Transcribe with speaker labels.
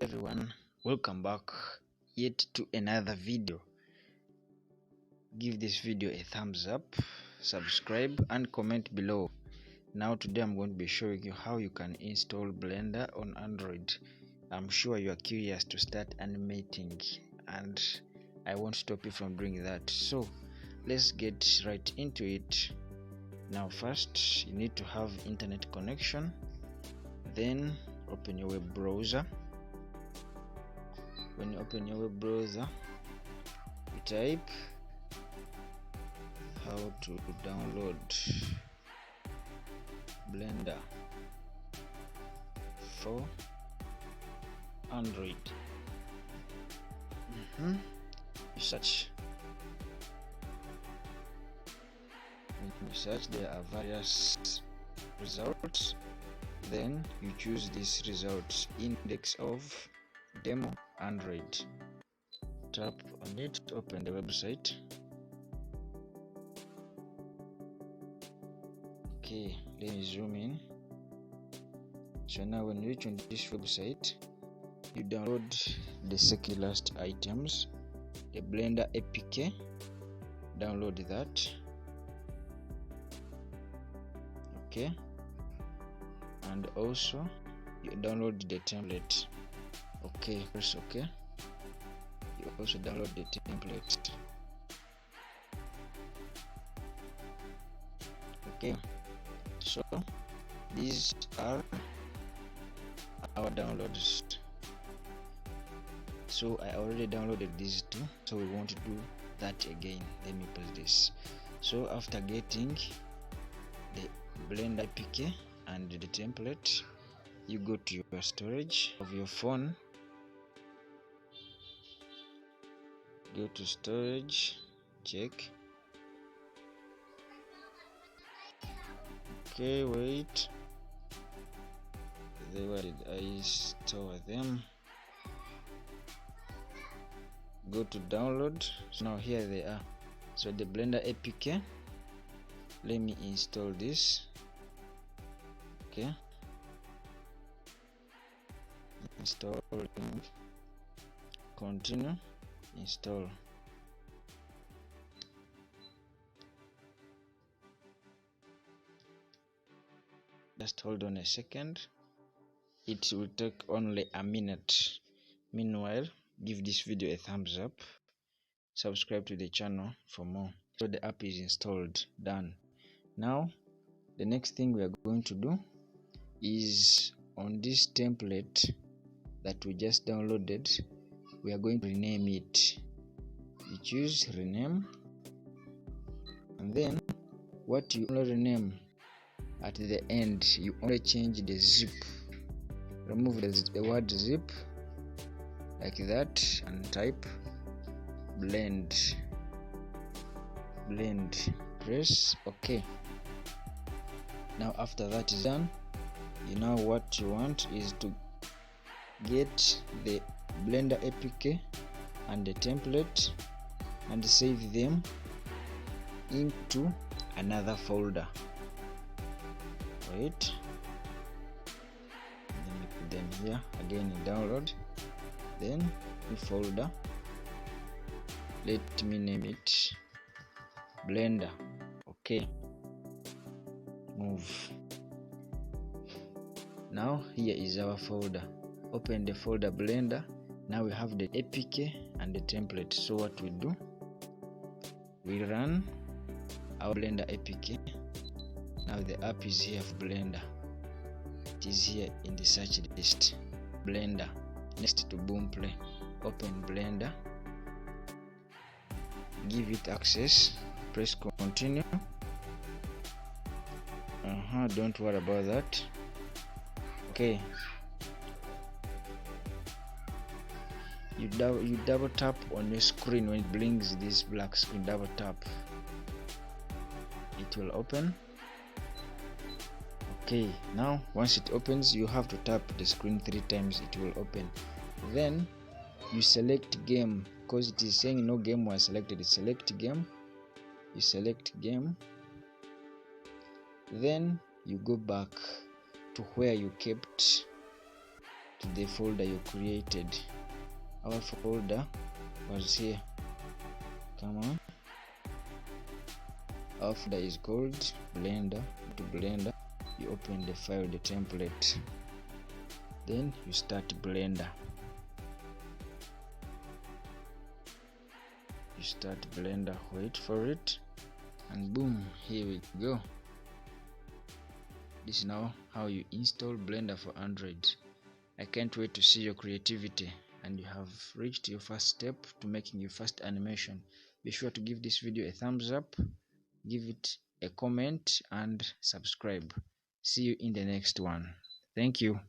Speaker 1: everyone, welcome back yet to another video. Give this video a thumbs up, subscribe and comment below. Now today I'm going to be showing you how you can install Blender on Android. I'm sure you are curious to start animating and I won't stop you from doing that, so let's get right into it. Now first you need to have internet connection, then open your web browser. When you open your web browser, you type how to download Blender for Android. You search. When you search, there are various results. Then you choose this result, index of demo Android. Tap on it to open the website. Okay, let me zoom in. So now when you reach on this website, you download the second last items, the Blender APK. Download that. Okay, and also you download the template. Okay, press OK. You also download the template. Okay, so these are our downloads. So I already downloaded these two, so we won't do that again. Let me pause this. So after getting the Blender APK and the template, you go to your storage of your phone. Go to storage, check. Okay, wait. Where did I store them? Go to download. So now here they are. So the Blender APK. Let me install this. Okay. Install. Continue. Install. Just hold on a second. It will take only a minute. Meanwhile, give this video a thumbs up, subscribe to the channel for more. So the app is installed. Done. Now the next thing we are going to do is, on this template that we just downloaded, we are going to rename it. You choose rename, and then what you only rename at the end, you only change the zip. Remove the word zip like that and type blend. Press OK. Now after that is done, you know what you want is to get the Blender APK and the template and save them into another folder. Wait, let me put them here again in download, then in folder. Let me name it Blender. Okay, move. Now here is our folder. Open the folder Blender. Now we have the APK and the template. So what we do, we run our Blender APK. Now the app is here for Blender. It is here in the search list. Blender. Next to Boomplay. Open Blender. Give it access. Press continue. Don't worry about that. Okay. You double tap on your screen. When it blinks this black screen, double tap. It will open. Okay, now once it opens, you have to tap the screen 3 times. It will open. Then you select game, because it is saying no game was selected. Select game. You select game. Then you go back to where you kept to the folder you created. Our folder was here. Come on. Our folder is called Blender. To Blender, you open the file, the template, then you start Blender. You start Blender, wait for it, and boom, here we go. This is now how you install Blender for Android. I can't wait to see your creativity, and you have reached your first step to making your first animation. Be sure to give this video a thumbs up, give it a comment, and subscribe. See you in the next one. Thank you.